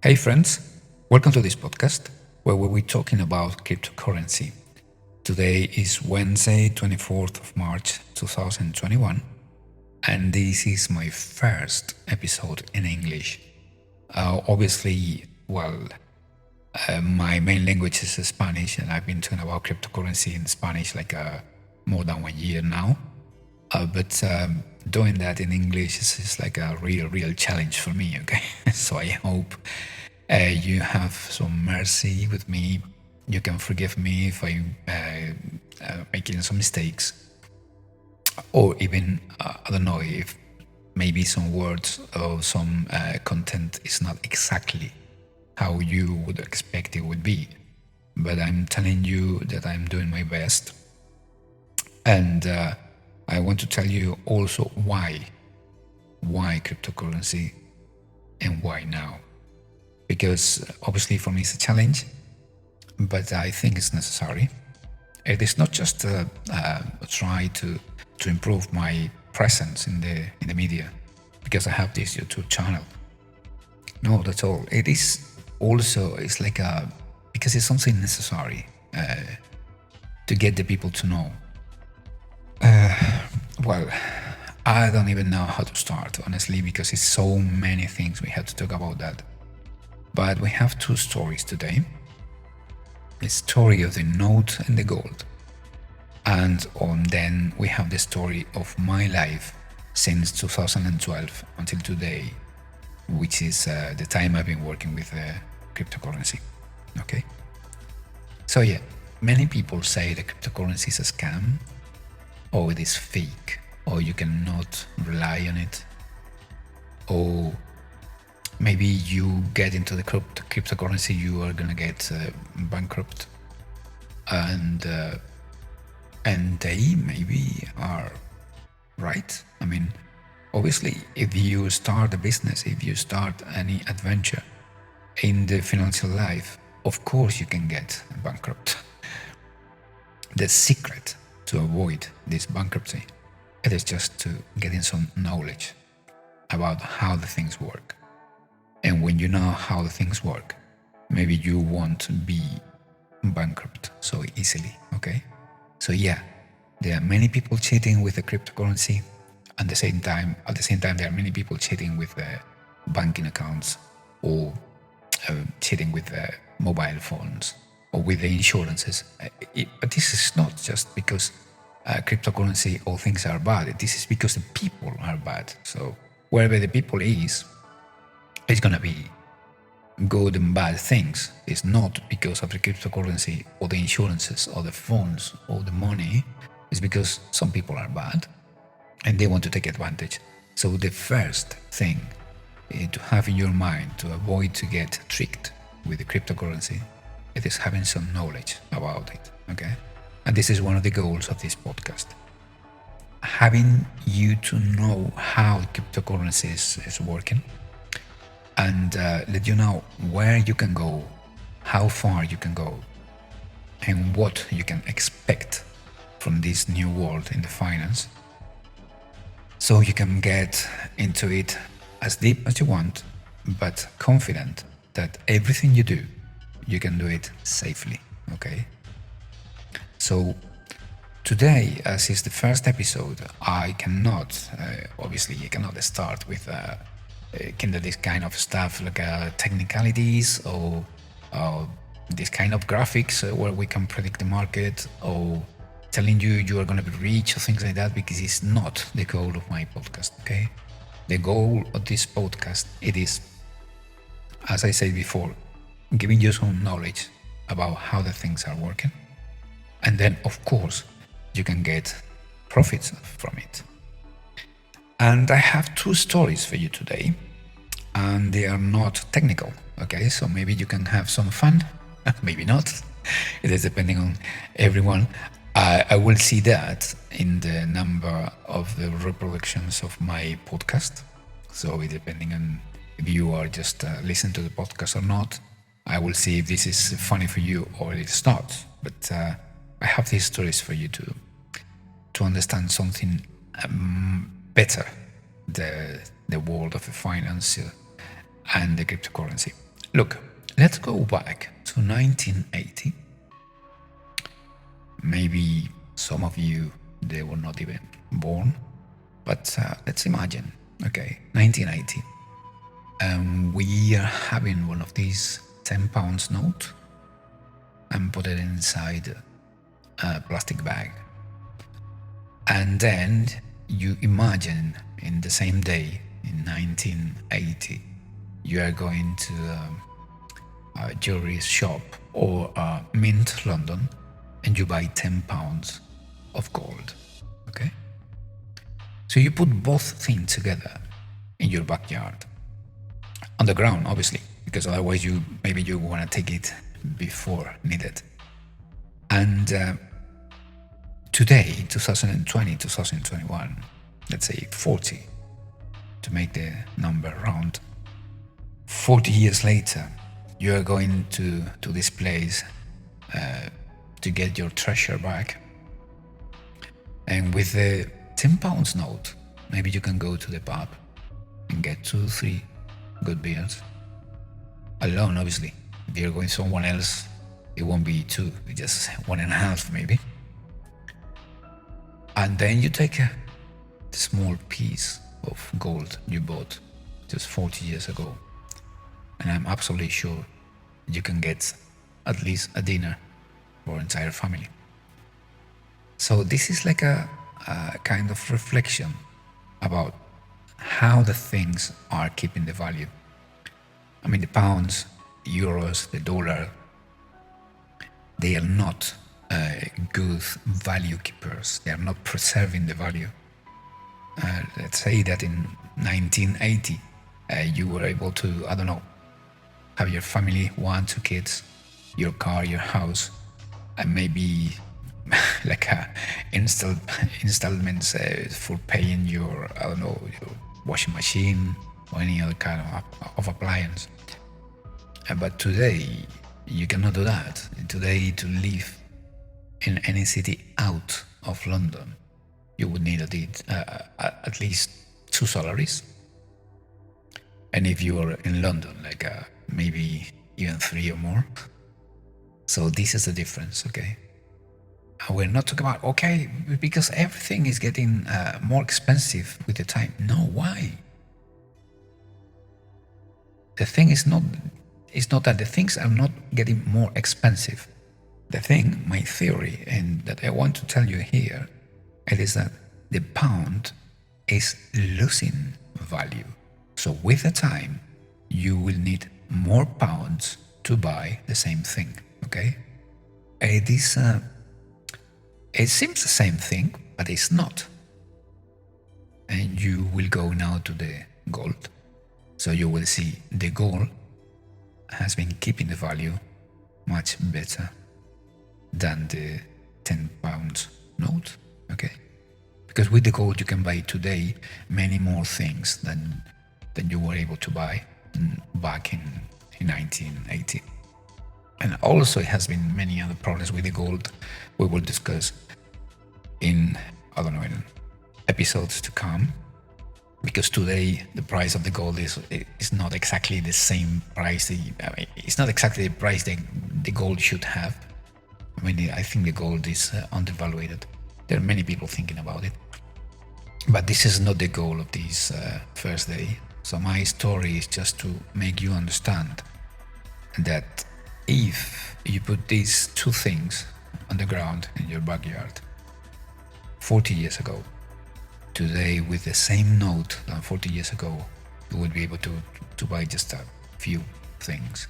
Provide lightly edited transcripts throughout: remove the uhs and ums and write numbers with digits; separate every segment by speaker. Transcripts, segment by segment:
Speaker 1: Hey friends, welcome to this podcast where we'll be talking about cryptocurrency. Today is Wednesday, 24th of March 2021, and this is my first episode in English. My main language is Spanish, and I've been talking about cryptocurrency in Spanish more than 1 year now. But doing that in English is like a real challenge for me, okay? So I hope you have some mercy with me. You can forgive me if I'm making some mistakes. Or even, I don't know, if maybe some words or some content is not exactly how you would expect it would be. But I'm telling you that I'm doing my best. And I want to tell you also why cryptocurrency and why now. Because obviously for me it's a challenge, but I think it's necessary. It is not just try to improve my presence in the media because I have this YouTube channel. No, that's all. It is also because it's something necessary to get the people to know. I don't even know how to start, honestly, because it's so many things we have to talk about that. But we have two stories today. The story of the note and the gold. And then we have the story of my life since 2012 until today, which is the time I've been working with cryptocurrency. Okay? So yeah, many people say that cryptocurrency is a scam, or it is fake, or you cannot rely on it, or maybe you get into the cryptocurrency, you are gonna get bankrupt, and they maybe are right. I mean, obviously, if you start a business, if you start any adventure in the financial life, of course you can get bankrupt. The secret to avoid this bankruptcy, it is just to getting some knowledge about how the things work. And when you know how the things work, maybe you won't be bankrupt so easily, okay? So yeah, there are many people cheating with the cryptocurrency. At the same time, there are many people cheating with banking accounts, or cheating with mobile phones, or with the insurances. But this is not just because cryptocurrency or things are bad. This is because the people are bad. So wherever the people is, it's gonna be good and bad things. It's not because of the cryptocurrency or the insurances or the phones or the money. It's because some people are bad and they want to take advantage. So the first thing to have in your mind to avoid to get tricked with the cryptocurrency, it is having some knowledge about it, okay? And this is one of the goals of this podcast. Having you to know how cryptocurrency is working, and let you know where you can go, how far you can go, and what you can expect from this new world in the finance, so you can get into it as deep as you want, but confident that everything you do, you can do it safely, okay? So today, as is the first episode, I cannot start with this kind of stuff like technicalities or this kind of graphics where we can predict the market, or telling you are going to be rich or things like that, because it's not the goal of my podcast, okay? The goal of this podcast, it is, as I said before, giving you some knowledge about how the things are working, and then of course you can get profits from it. And I have two stories for you today, and they are not technical, okay? So maybe you can have some fun, maybe not. It is depending on everyone. I will see that in the number of the reproductions of my podcast. So depending on if you are just listening to the podcast or not, I will see if this is funny for you or it's not. But I have these stories for you to understand something better, the world of the finance and the cryptocurrency. Look, let's go back to 1980. Maybe some of you, they were not even born, but let's imagine, okay, 1980. We are having one of these 10 pounds note and put it inside a plastic bag. And then you imagine in the same day, in 1980, you are going to a jewelry shop or Mint, London, and you buy 10 pounds of gold, okay? So you put both things together in your backyard, on the ground, obviously, because otherwise maybe you want to take it before needed. And today, 2020, 2021, let's say 40, to make the number round, 40 years later, you are going to this place to get your treasure back. And with the 10 pounds note, maybe you can go to the pub and get 2-3 good beers. Alone, obviously. If you're going someone else, it won't be 2, just 1.5 maybe. And then you take a small piece of gold you bought just 40 years ago. And I'm absolutely sure you can get at least a dinner for entire family. So this is like a kind of reflection about how the things are keeping the value. I mean, the pounds, euros, the dollar, they are not good value keepers. They are not preserving the value. Let's say that in 1980, you were able to, I don't know, have your family, 1-2 kids, your car, your house, and maybe like installments for paying your, I don't know, your washing machine or any other kind of appliance. But today, you cannot do that. Today, to live in any city out of London, you would need at least 2 salaries. And if you are in London, like maybe even 3 or more. So this is the difference, okay? And we're not talking about, okay, because everything is getting more expensive with the time. No, why? The thing is not that the things are not getting more expensive. The thing, my theory, and that I want to tell you here, it is that the pound is losing value. So with the time, you will need more pounds to buy the same thing, okay? It is, it seems the same thing, but it's not. And you will go now to the gold. So you will see the gold has been keeping the value much better than the 10 pounds note, okay? Because with the gold you can buy today many more things than you were able to buy back in 1980. And also it has been many other problems with the gold we will discuss in, I don't know, in episodes to come. Because today the price of the gold is not exactly the same price. It's not exactly the price that the gold should have. I mean, I think the gold is undervalued. There are many people thinking about it. But this is not the goal of this first day. So my story is just to make you understand that if you put these 2 things on the ground in your backyard 40 years ago, today with the same note than 40 years ago, you would be able to buy just a few things.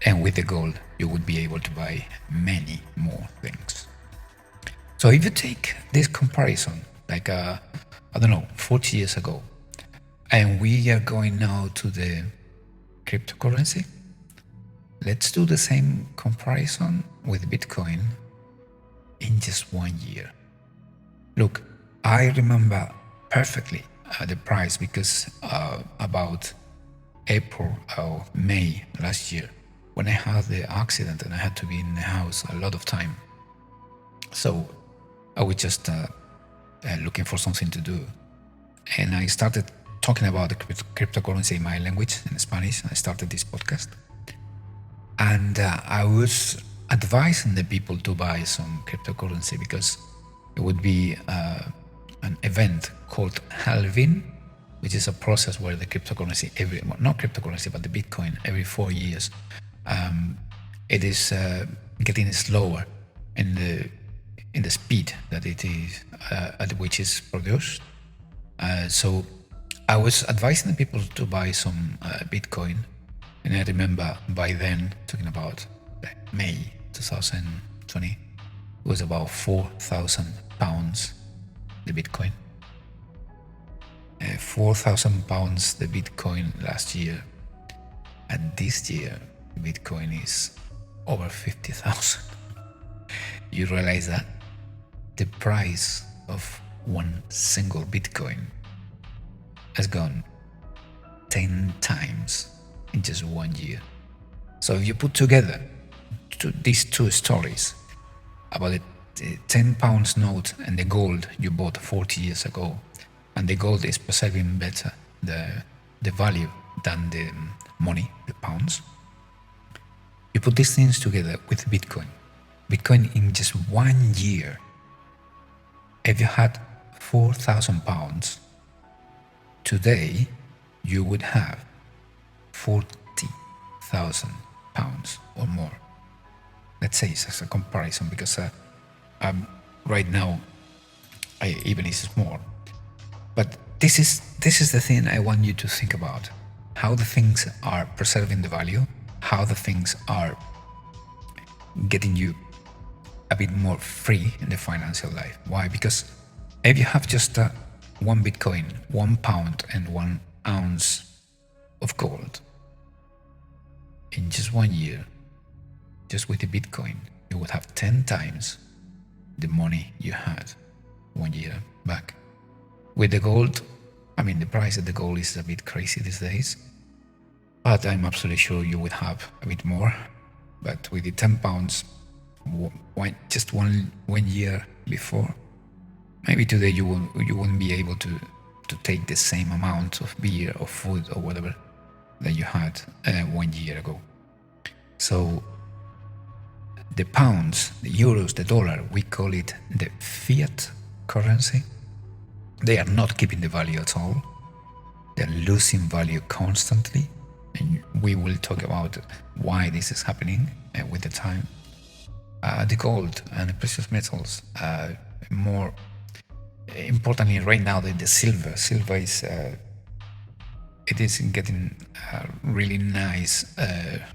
Speaker 1: And with the gold, you would be able to buy many more things. So if you take this comparison, like, I don't know, 40 years ago, and we are going now to the cryptocurrency, let's do the same comparison with Bitcoin in just 1 year. Look, I remember perfectly the price because about April or May last year, when I had the accident and I had to be in the house a lot of time. So I was just looking for something to do. And I started talking about the cryptocurrency in my language, in Spanish. I started this podcast. And I was advising the people to buy some cryptocurrency because it would be an event called halving, which is a process where the cryptocurrency, not cryptocurrency, but the Bitcoin, every 4 years, it is getting slower in the speed that it is at which it's produced. So I was advising the people to buy some Bitcoin, and I remember by then, talking about May 2020, it was about £4,000 the Bitcoin. £4,000 the Bitcoin last year, and this year Bitcoin is over 50,000. You realize that the price of one single Bitcoin has gone 10 times in just 1 year. So if you put together these two stories about the £10 note and the gold you bought 40 years ago, and the gold is preserving better the value than the money, the pounds. You put these things together with Bitcoin. Bitcoin in just 1 year, if you had £4,000, today you would have £40,000 or more. Let's say it's as a comparison, because right now even it's more. But this is the thing I want you to think about: how the things are preserving the value, how the things are getting you a bit more free in the financial life. Why? Because if you have just one Bitcoin, 1 pound and 1 ounce of gold, in just 1 year, just with the Bitcoin, you would have 10 times the money you had 1 year back. With the gold, I mean, the price of the gold is a bit crazy these days, but I'm absolutely sure you would have a bit more. But with the £10, just one year before, maybe today you wouldn't be able to take the same amount of beer or food or whatever that you had 1 year ago. So the pounds, the euros, the dollar, we call it the fiat currency. They are not keeping the value at all. They're losing value constantly. And we will talk about why this is happening with the time. The gold and the precious metals, more importantly right now, the silver. Silver is it is getting really nice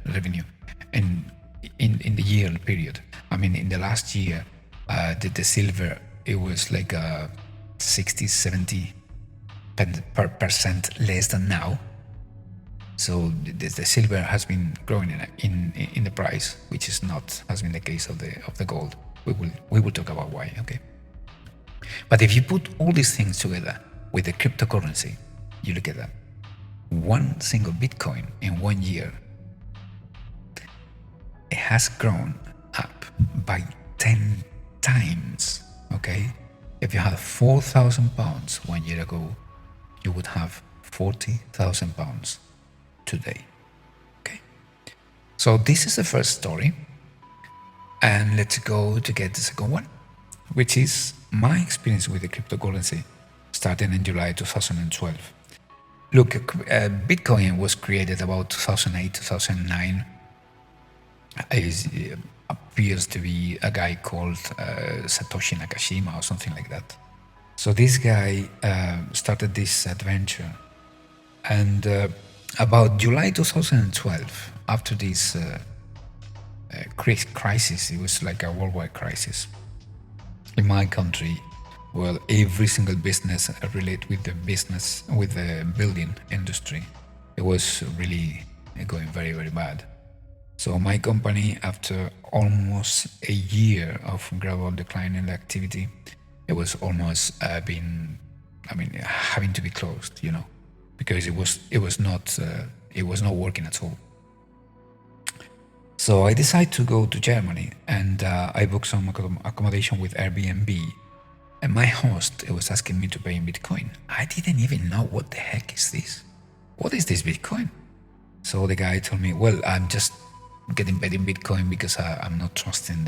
Speaker 1: revenue in the yearly period. I mean, in the last year, the silver, it was like 60-70% less than now. So the silver has been growing in the price, which has been the case of the gold. We will talk about why. Okay. But if you put all these things together with the cryptocurrency, you look at that. One single Bitcoin in 1 year, it has grown up by 10 times. Okay. If you had £4,000 1 year ago, you would have £40,000 today. Okay. So this is the first story, and let's go to get the second one, which is my experience with the cryptocurrency starting in July 2012. Look, Bitcoin was created about 2008, 2009. It appears to be a guy called Satoshi Nakashima or something like that. So this guy started this adventure, and about July 2012, after this crisis, it was like a worldwide crisis. In my country, well, every single business related with the building industry, it was really going very, very bad. So my company, after almost a year of gradual decline in the activity, it was almost having to be closed, because it was not working at all. So I decided to go to Germany, and I booked some accommodation with Airbnb. And my host was asking me to pay in Bitcoin. I didn't even know what the heck is this. What is this Bitcoin? So the guy told me, well, I'm just getting paid in Bitcoin because I'm not trusting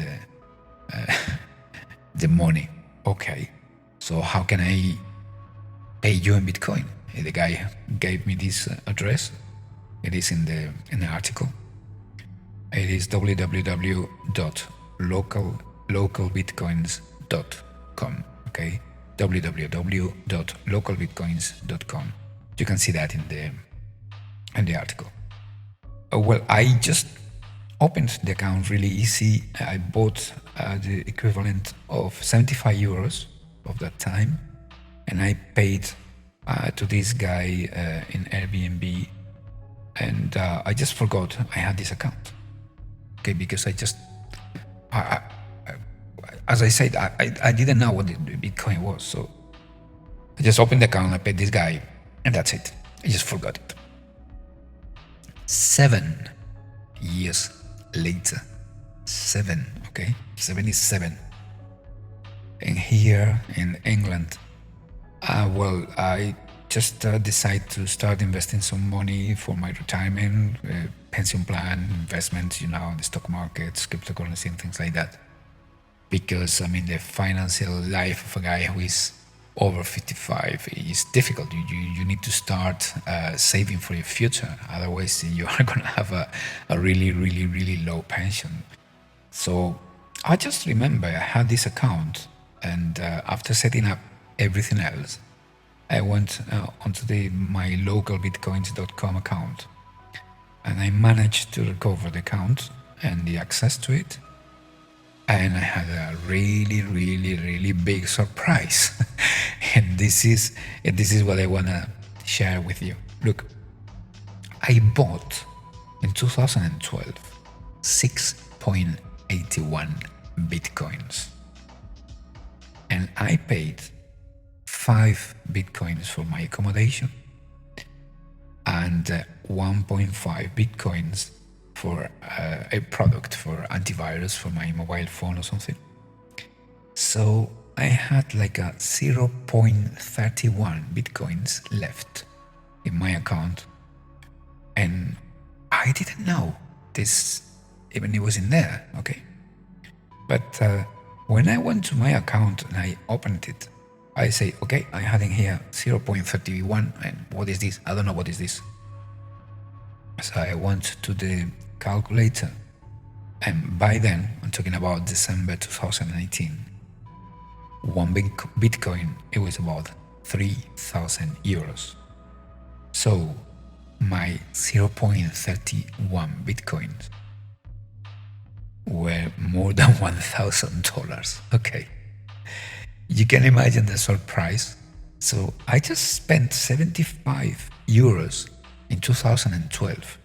Speaker 1: the money. Okay, so how can I pay you in Bitcoin? The guy gave me this address. It is in the article. It is www.localbitcoins.com. Okay, www.localbitcoins.com. You can see that in the article. Well, I just opened the account really easy. I bought the equivalent of 75 euros of that time, and I paid to this guy in Airbnb, and I just forgot I had this account. Okay, because as I said, I didn't know what the Bitcoin was, so I just opened the account, I paid this guy, and that's it. I just forgot it. 7 years later, 7, okay, 77, and here in England, well, I just decided to start investing some money for my retirement, pension plan, investments, the stock markets, cryptocurrency, and things like that. Because, I mean, the financial life of a guy who is over 55 is difficult. You need to start saving for your future. Otherwise, you are going to have a really, really, really low pension. So I just remember I had this account, and after setting up everything else, I went onto my localbitcoins.com account, and I managed to recover the account and the access to it. And I had a really, really, really big surprise. and this is what I want to share with you. Look, I bought in 2012 6.81 Bitcoins. And I paid 5 Bitcoins for my accommodation and 1.5 Bitcoins for a product for antivirus for my mobile phone or something. So I had like a 0.31 Bitcoins left in my account, and I didn't know this even it was in there, okay? But when I went to my account and I opened it, I say, okay, I had in here 0.31, and what is this? I don't know what is this. So I went to the calculator, and by then, I'm talking about December 2019, one Bitcoin, it was about 3,000 euros. So my 0.31 Bitcoins were more than $1,000. Okay, you can imagine the surprise. So I just spent 75 euros in 2012,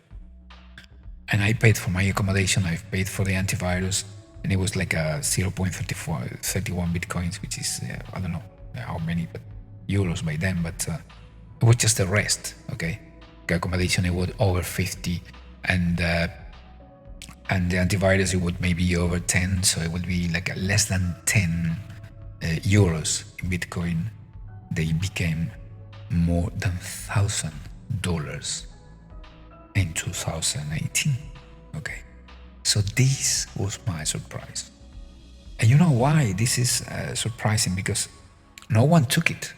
Speaker 1: and I paid for my accommodation, I paid for the antivirus, and it was like a 0.31 Bitcoins, which is, I don't know how many euros by then, but it was just the rest, okay? The accommodation, it was over 50, and the antivirus, it would maybe over 10, so it would be like less than 10 euros in Bitcoin. They became more than $1,000 in 2018. Okay, so this was my surprise. And you know why this is surprising? Because no one took it.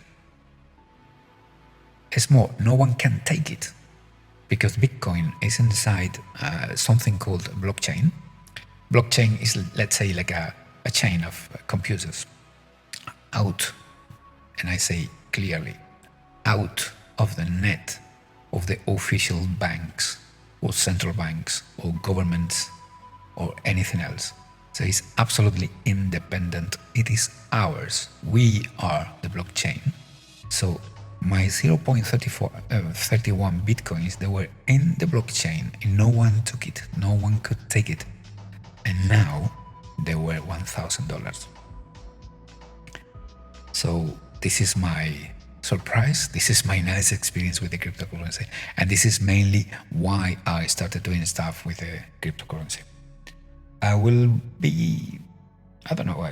Speaker 1: It's more, no one can take it, because Bitcoin is inside something called blockchain. Blockchain is, let's say, like a chain of computers out, and I say clearly, out of the net of the official banks or central banks or governments or anything else. So it's absolutely independent. It is ours. We are the blockchain. So my 0.31 Bitcoins, they were in the blockchain, and no one took it. No one could take it. And now they were $1,000. So this is my surprise. This is my nice experience with the cryptocurrency. And this is mainly why I started doing stuff with the cryptocurrency. I will be, I don't know,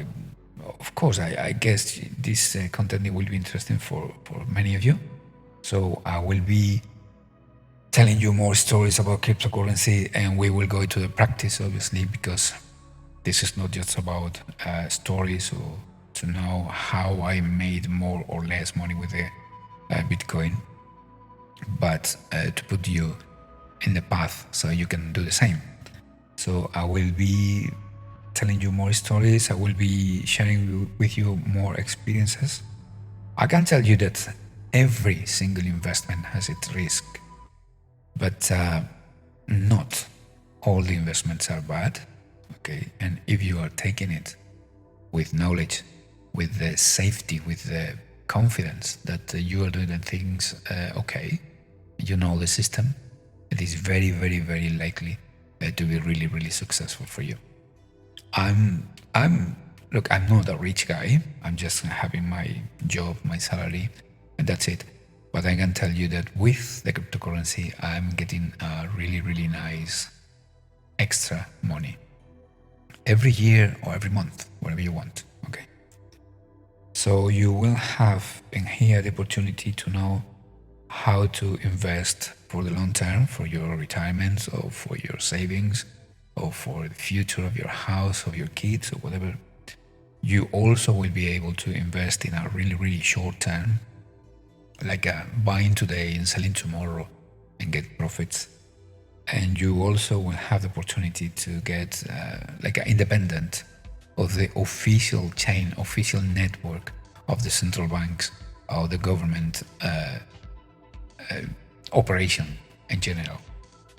Speaker 1: of course, I guess this content will be interesting for many of you. So I will be telling you more stories about cryptocurrency, and we will go into the practice, obviously, because this is not just about stories or to know how I made more or less money with the Bitcoin, but to put you in the path so you can do the same. So I will be telling you more stories. I will be sharing with you more experiences. I can tell you that every single investment has its risk, but not all the investments are bad. Okay, and if you are taking it with knowledge, with the safety, with the confidence that you are doing the things okay, you know the system, it is very, very, very likely to be really, really successful for you. Look, I'm not a rich guy. I'm just having my job, my salary, and that's it. But I can tell you that with the cryptocurrency, I'm getting a really, really nice extra money every year or every month, whatever you want. Okay. So you will have in here the opportunity to know how to invest for the long term, for your retirement or for your savings or for the future of your house, of your kids or whatever. You also will be able to invest in a really, really short term, like buying today and selling tomorrow and get profits. And you also will have the opportunity to get like independent of the official chain, official network of the central banks or the government operation in general.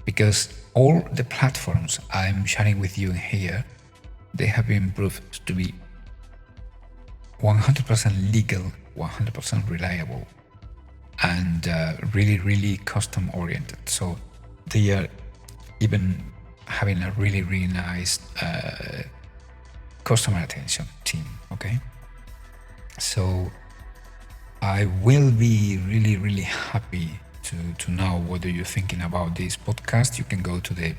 Speaker 1: Because all the platforms I'm sharing with you here, they have been proved to be 100% legal, 100% reliable, and really, really custom oriented. So they are even having a really, really nice customer attention team. Okay, so I will be really, really happy to know what you're thinking about this podcast. You can go to the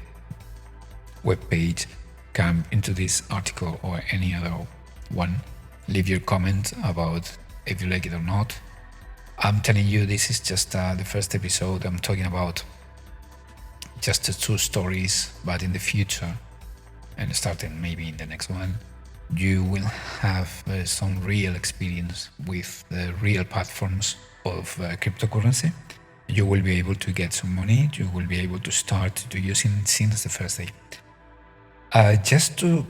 Speaker 1: webpage, come into this article or any other one, leave your comment about if you like it or not. I'm telling you, this is just the first episode. I'm talking about just the two stories, but in the future, and starting maybe in the next one, you will have some real experience with the real platforms of cryptocurrency. You will be able to get some money. You will be able to start to using since the first day. Just to,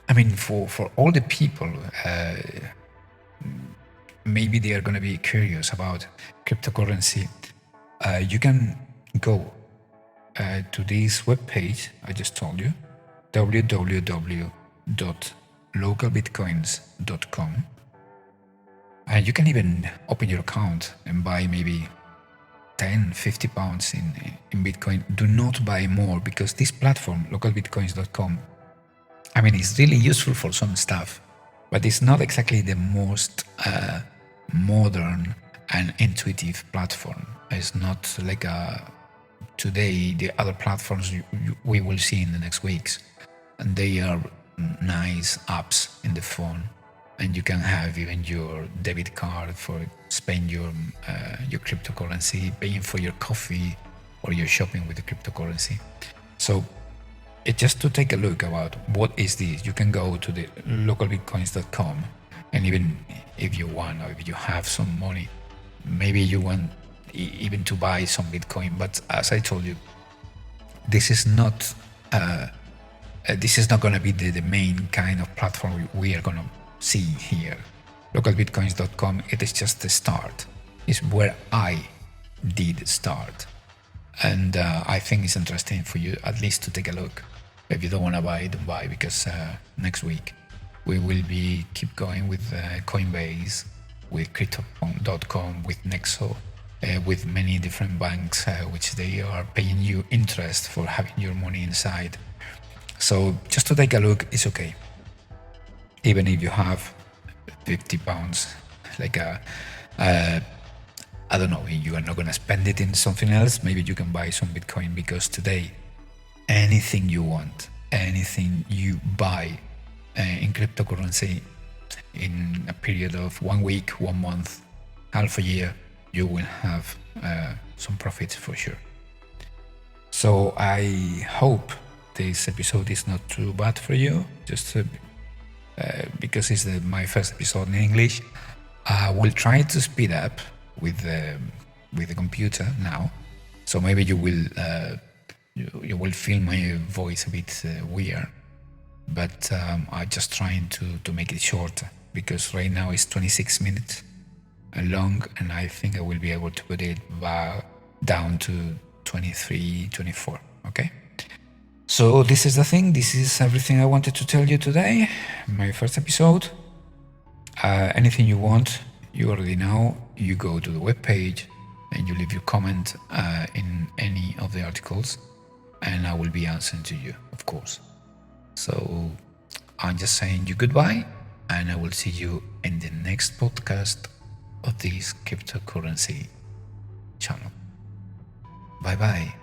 Speaker 1: I mean, for all the people, maybe they are going to be curious about cryptocurrency. You can go to this webpage I just told you, www.localbitcoins.com, and you can even open your account and buy maybe 10-50 pounds in Bitcoin. Do not buy more, because this platform, localbitcoins.com, I mean, it's really useful for some stuff, but it's not exactly the most modern and intuitive platform. It's not like today the other platforms we will see in the next weeks, and they are nice apps in the phone, and you can have even your debit card for spending your cryptocurrency, paying for your coffee or your shopping with the cryptocurrency. So just to take a look about what is this, you can go to the localbitcoins.com, and even if you want, or if you have some money, maybe you want even to buy some Bitcoin. But as I told you, this is not going to be the main kind of platform we are going to see here. Localbitcoins.com, it is just the start. It's where I did start, and I think it's interesting for you at least to take a look. If you don't want to buy, don't buy, because next week we will be keep going with Coinbase, with Crypto.com, with Nexo, with many different banks, which they are paying you interest for having your money inside. So just to take a look, it's okay. Even if you have 50 pounds, like I don't know, you are not going to spend it in something else, maybe you can buy some Bitcoin, because today, anything you want, anything you buy in cryptocurrency, in a period of 1 week, 1 month, half a year, you will have some profit for sure. So I hope this episode is not too bad for you, just because it's my first episode in English. I will try to speed up with the computer now, so maybe you will feel my voice a bit weird, but I'm just trying to make it shorter, because right now it's 26 minutes long, and I think I will be able to put it down to 23, 24. Okay, so this is the thing. This is everything I wanted to tell you today. My first episode. Anything you want, you already know. You go to the webpage and you leave your comment in any of the articles, and I will be answering to you, of course. So I'm just saying you goodbye, and I will see you in the next podcast of this cryptocurrency channel. Bye bye.